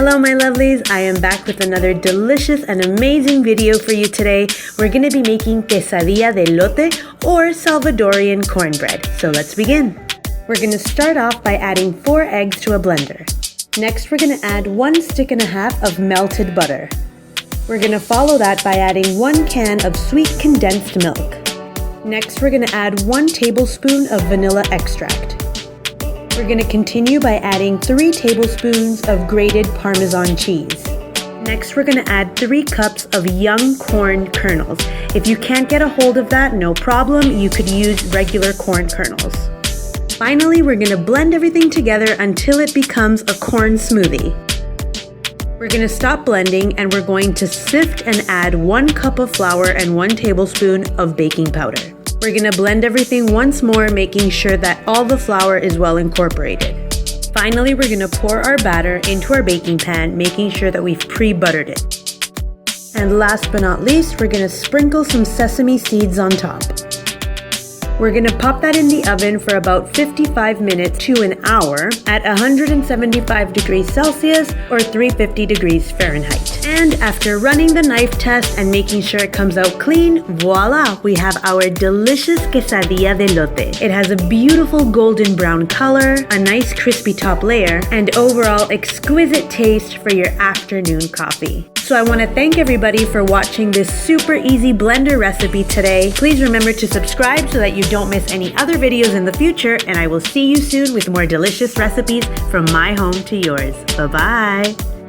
Hello my lovelies, I am back with another delicious and amazing video for you today. We're going to be making Quesadilla de Elote or Salvadorian corn bread. So let's begin. We're going to start off by adding 4 eggs to a blender. Next we're going to add 1.5 sticks of melted butter. We're going to follow that by adding 1 can of sweet condensed milk. Next we're going to add 1 tablespoon of vanilla extract. We're going to continue by adding 3 tablespoons of grated Parmesan cheese. Next, we're going to add 3 cups of young corn kernels. If you can't get a hold of that, no problem, you could use regular corn kernels. Finally, we're going to blend everything together until it becomes a corn smoothie. We're going to stop blending and we're going to sift and add 1 cup of flour and 1 tablespoon of baking powder. We're going to blend everything once more, making sure that all the flour is well incorporated. Finally, we're going to pour our batter into our baking pan, making sure that we've pre-buttered it. And last but not least, we're going to sprinkle some sesame seeds on top. We're going to pop that in the oven for about 55 minutes to an hour at 175 degrees Celsius or 350 degrees Fahrenheit. And after running the knife test and making sure it comes out clean, voila, we have our delicious Quesadilla de Elote. It has a beautiful golden brown color, a nice crispy top layer, and overall exquisite taste for your afternoon coffee. So I want to thank everybody for watching this super easy blender recipe today. Please remember to subscribe so that you don't miss any other videos in the future, and I will see you soon with more delicious recipes from my home to yours. Bye-bye.